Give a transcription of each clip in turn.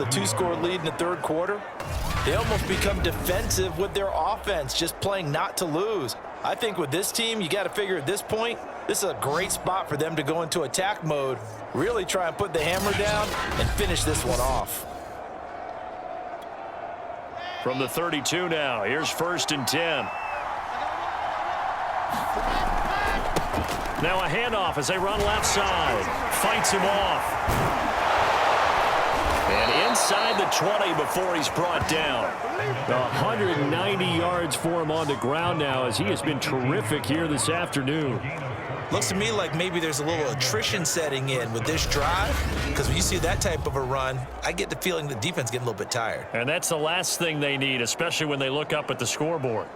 The two-score lead in the third quarter, they almost become defensive with their offense, just playing not to lose. I think with this team, you got to figure at this point, this is a great spot for them to go into attack mode, really try and put the hammer down and finish this one off. From the 32 now, here's 1st and 10. Now a handoff as they run left side. Fights him off. And inside the 20 before he's brought down. 190 yards for him on the ground now as he has been terrific here this afternoon. Looks to me like maybe there's a little attrition setting in with this drive, because when you see that type of a run, I get the feeling the defense getting a little bit tired. And that's the last thing they need, especially when they look up at the scoreboard.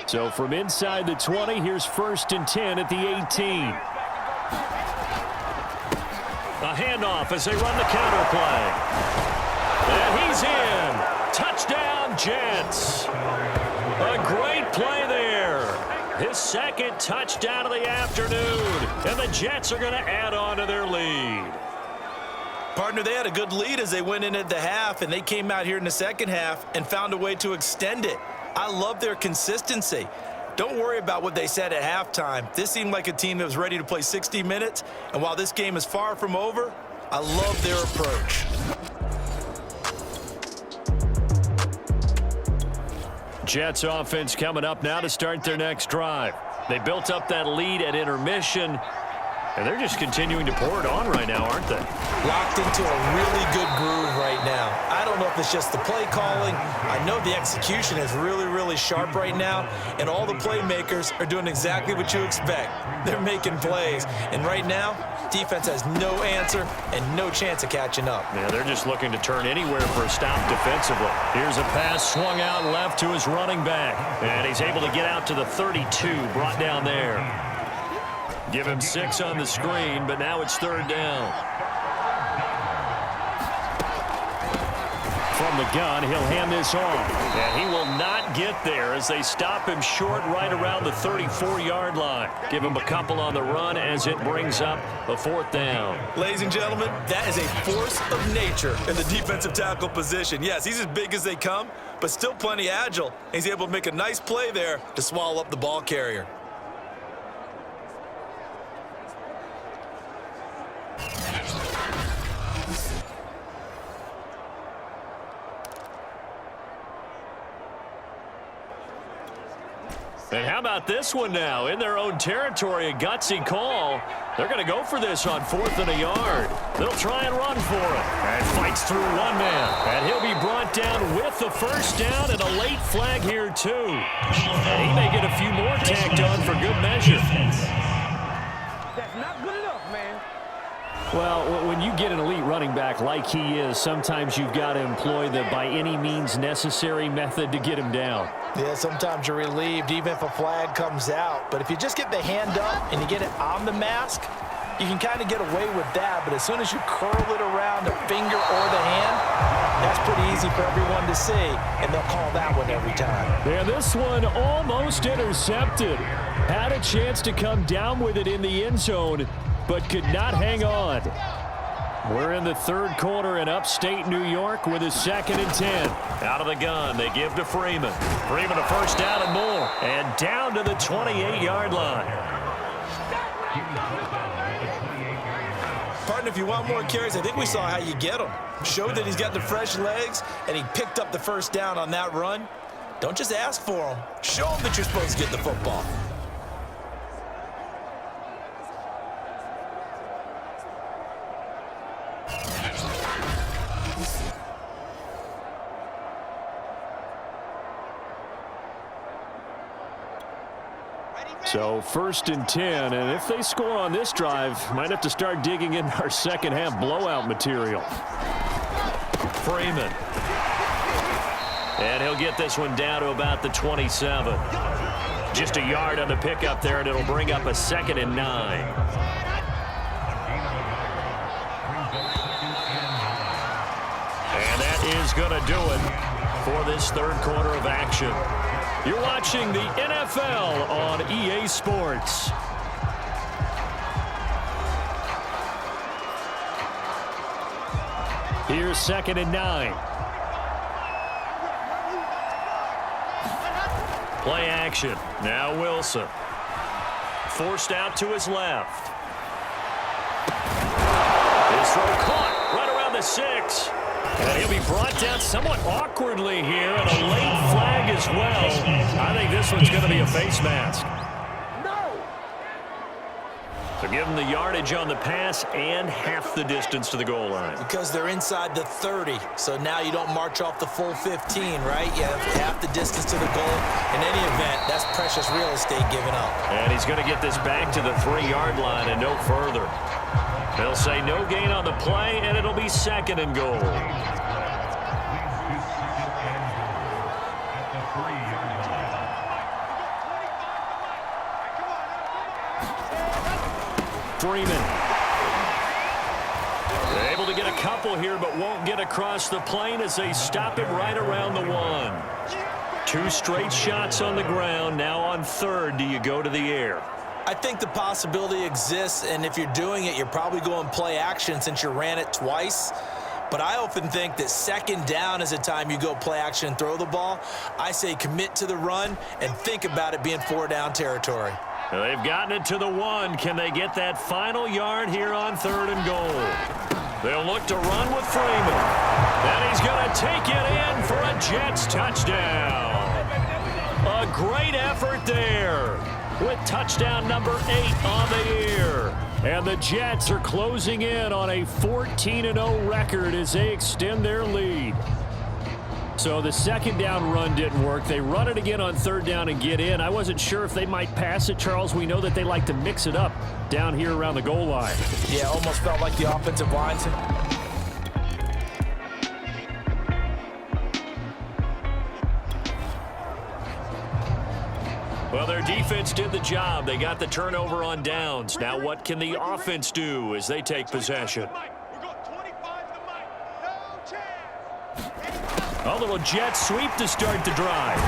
So from inside the 20, here's 1st and 10 at the 18. A handoff as they run the counter play. And he's in. Touchdown, Jets. A great play there. His second touchdown of the afternoon. And the Jets are going to add on to their lead. Partner, they had a good lead as they went in at the half, and they came out here in the second half and found a way to extend it. I love their consistency. Don't worry about what they said at halftime. This seemed like a team that was ready to play 60 minutes, and while this game is far from over, I love their approach. Jets offense coming up now to start their next drive. They built up that lead at intermission, and they're just continuing to pour it on right now, aren't they? Locked into a really good groove right now. I don't know if it's just the play calling. I know the execution is really, really sharp right now, and all the playmakers are doing exactly what you expect. They're making plays, and right now, defense has no answer and no chance of catching up. Yeah, they're just looking to turn anywhere for a stop defensively. Here's a pass swung out left to his running back, and he's able to get out to the 32, brought down there. Give him 6 on the screen, but now it's 3rd down. From the gun, he'll hand this off. And he will not get there as they stop him short right around the 34-yard line. Give him a couple on the run as it brings up a 4th down. Ladies and gentlemen, that is a force of nature in the defensive tackle position. Yes, he's as big as they come, but still plenty agile. He's able to make a nice play there to swallow up the ball carrier. And how about this one now? In their own territory, a gutsy call. They're going to go for this on 4th and a yard. They'll try and run for it. And fights through one man. And he'll be brought down with the 1st down and a late flag here, too. And he may get a few more tacked on for good measure. That's not good enough, man. Well, when you get an elite running back like he is, sometimes you've got to employ the by any means necessary method to get him down. Yeah, sometimes you're relieved even if a flag comes out. But if you just get the hand up and you get it on the mask, you can kind of get away with that. But as soon as you curl it around the finger or the hand, that's pretty easy for everyone to see, and they'll call that one every time. And this one almost intercepted. Had a chance to come down with it in the end zone, but could not hang on. We're in the 3rd quarter in upstate New York with a 2nd and 10. Out of the gun, they give to Freeman. Freeman a 1st down and more. And down to the 28-yard line. Partner, if you want more carries, I think we saw how you get them. Showed that he's got the fresh legs, and he picked up the 1st down on that run. Don't just ask for them. Show them that you're supposed to get the football. So 1st and 10, and if they score on this drive, might have to start digging in our second half blowout material. Freeman. And he'll get this one down to about the 27. Just a yard on the pickup there, and it'll bring up a 2nd and 9. And that is going to do it for this 3rd quarter of action. You're watching the NFL on EA Sports. Here's 2nd and 9. Play action. Now Wilson. Forced out to his left. His throw caught right around the 6. And he'll be brought down somewhat awkwardly here, and a late flag as well. I think this one's going to be a face mask. So give them the yardage on the pass and half the distance to the goal line. Because they're inside the 30, so now you don't march off the full 15, right? You have half the distance to the goal. In any event, that's precious real estate given up. And he's going to get this back to the 3-yard line and no further. They'll say no gain on the play, and it'll be 2nd and goal. Freeman. They're able to get a couple here, but won't get across the plane as they stop it right around the 1. 2 straight shots on the ground. Now on 3rd, do you go to the air? I think the possibility exists, and if you're doing it, you're probably going play action since you ran it twice. But I often think that 2nd down is a time you go play action and throw the ball. I say commit to the run and think about it being 4-down territory. Well, they've gotten it to the 1. Can they get that final yard here on 3rd and goal? They'll look to run with Freeman. And he's going to take it in for a Jets touchdown. A great effort there, with touchdown number 8 on the year. And the Jets are closing in on a 14-0 record as they extend their lead. So the 2nd down run didn't work. They run it again on 3rd down and get in. I wasn't sure if they might pass it, Charles. We know that they like to mix it up down here around the goal line. Yeah, almost felt like the offensive line. Well, their defense did the job. They got the turnover on downs. Now what can the offense do as they take possession? A little jet sweep to start the drive.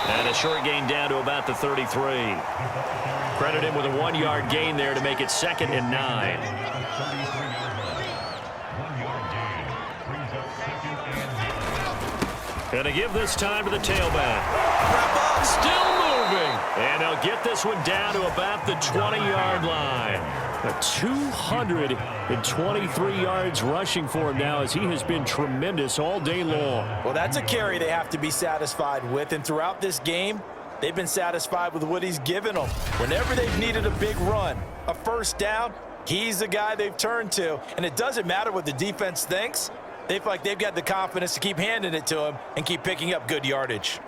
And a short gain down to about the 33. Credit him with a 1-yard gain there to make it 2nd and 9. Gonna give this time to the tailback. Still moving. And they'll get this one down to about the 20-yard line. 223 yards rushing for him now, as he has been tremendous all day long. Well, that's a carry they have to be satisfied with. And throughout this game, they've been satisfied with what he's given them. Whenever they've needed a big run, a 1st down, he's the guy they've turned to. And it doesn't matter what the defense thinks. They feel like they've got the confidence to keep handing it to him and keep picking up good yardage.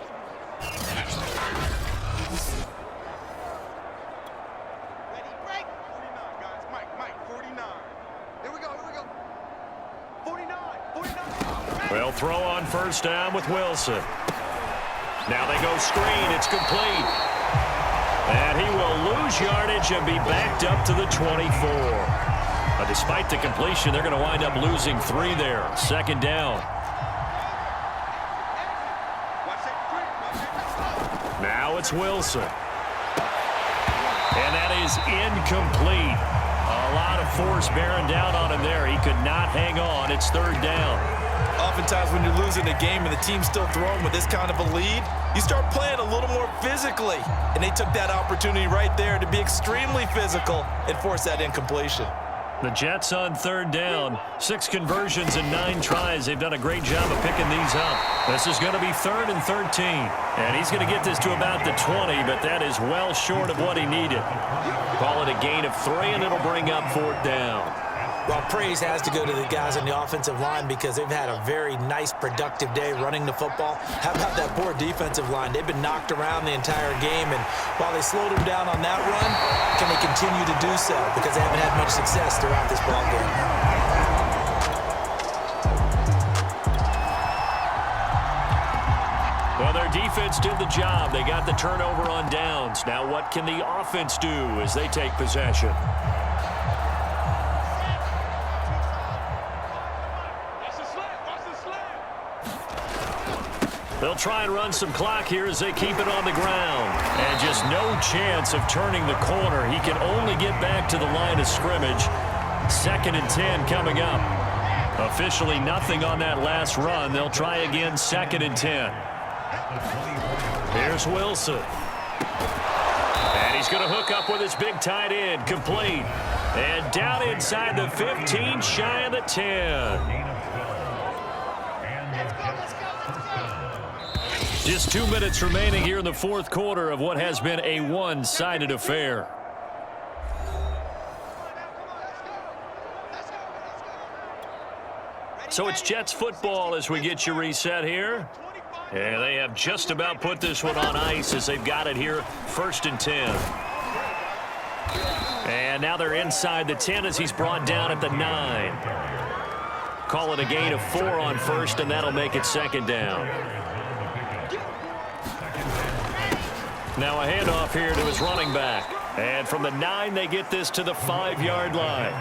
Well, throw on 1st down with Wilson. Now they go screen. It's complete. And he will lose yardage and be backed up to the 24. Despite the completion, they're going to wind up losing 3 there. 2nd down. Now it's Wilson. And that is incomplete. A lot of force bearing down on him there. He could not hang on. It's 3rd down. Oftentimes when you're losing a game and the team's still throwing with this kind of a lead, you start playing a little more physically. And they took that opportunity right there to be extremely physical and force that incompletion. The Jets on 3rd down. 6 conversions and 9 tries. They've done a great job of picking these up. This is going to be 3rd and 13. And he's going to get this to about the 20, but that is well short of what he needed. Call it a gain of 3, and it'll bring up 4th down. Well, praise has to go to the guys on the offensive line because they've had a very nice, productive day running the football. How about that poor defensive line? They've been knocked around the entire game, and while they slowed them down on that run, can they continue to do so? Because they haven't had much success throughout this ball game. Well, their defense did the job. They got the turnover on downs. Now what can the offense do as they take possession? They'll try and run some clock here as they keep it on the ground. And just no chance of turning the corner. He can only get back to the line of scrimmage. 2nd and 10 coming up. Officially nothing on that last run. They'll try again 2nd and 10. Here's Wilson. And he's going to hook up with his big tight end. Complete. And down inside the 15, shy of the 10. Just 2 minutes remaining here in the 4th quarter of what has been a one-sided affair. So it's Jets football as we get you reset here. And they have just about put this one on ice as they've got it here, 1st and 10. And now they're inside the 10 as he's brought down at the 9. Call it a gain of 4 on 1st, and that'll make it 2nd down. Now a handoff here to his running back. And from the 9, they get this to the 5-yard line.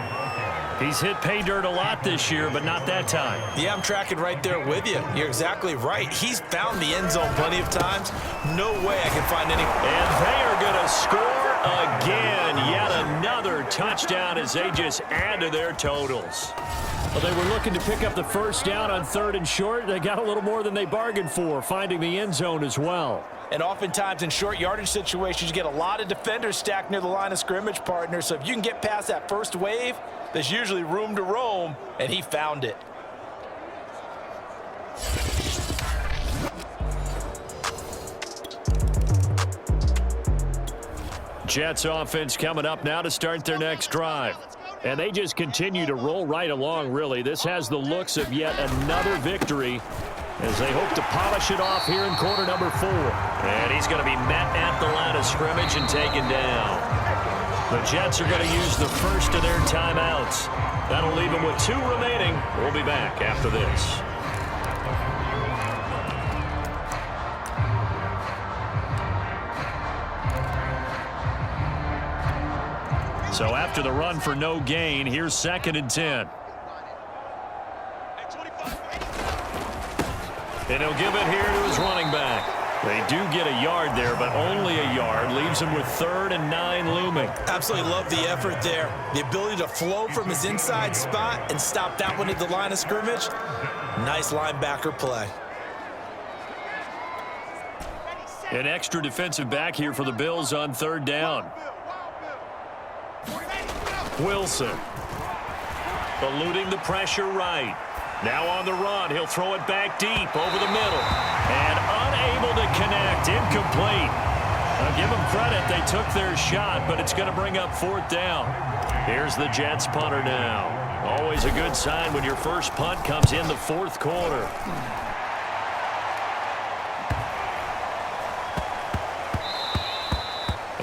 He's hit pay dirt a lot this year, but not that time. Yeah, I'm tracking right there with you. You're exactly right. He's found the end zone plenty of times. No way I can find any. And they are going to score again. Yet another touchdown as they just add to their totals. Well, they were looking to pick up the 1st down on 3rd and short. They got a little more than they bargained for, finding the end zone as well. And oftentimes in short yardage situations, you get a lot of defenders stacked near the line of scrimmage, partner. So if you can get past that first wave, there's usually room to roam, and he found it. Jets offense coming up now to start their next drive. And they just continue to roll right along, really. This has the looks of yet another victory as they hope to polish it off here in quarter number 4. And he's going to be met at the line of scrimmage and taken down. The Jets are going to use the first of their timeouts. That'll leave them with 2 remaining. We'll be back after this. So after the run for no gain, here's 2nd and 10. And he'll give it here to his running back. They do get a yard there, but only a yard. Leaves him with 3rd and 9 looming. Absolutely love the effort there. The ability to flow from his inside spot and stop that one at the line of scrimmage. Nice linebacker play. An extra defensive back here for the Bills on 3rd down. Wilson. Eluding the pressure right. Now on the run, he'll throw it back deep over the middle. And unable to connect, incomplete. I'll give them credit, they took their shot, but it's going to bring up 4th down. Here's the Jets punter now. Always a good sign when your first punt comes in the 4th quarter.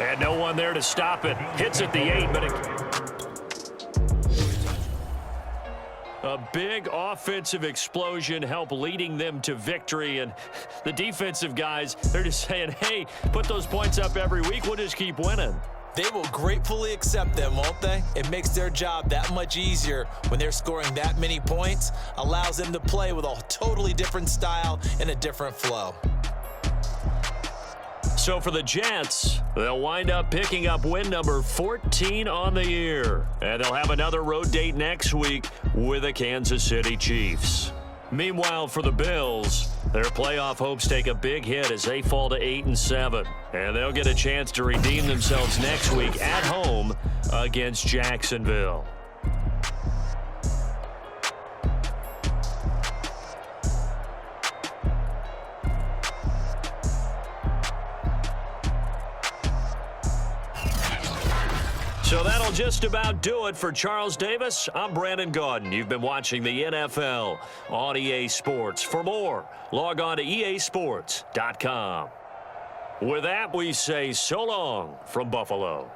And no one there to stop it. Hits at the 8, but a big offensive explosion helped leading them to victory. And the defensive guys, they're just saying, hey, put those points up every week. We'll just keep winning. They will gratefully accept them, won't they? It makes their job that much easier when they're scoring that many points. Allows them to play with a totally different style and a different flow. So for the Jets, they'll wind up picking up win number 14 on the year. And they'll have another road date next week with the Kansas City Chiefs. Meanwhile, for the Bills, their playoff hopes take a big hit as they fall to 8-7. And they'll get a chance to redeem themselves next week at home against Jacksonville. So that'll just about do it for Charles Davis. I'm Brandon Gaudin. You've been watching the NFL on EA Sports. For more, log on to easports.com. With that, we say so long from Buffalo.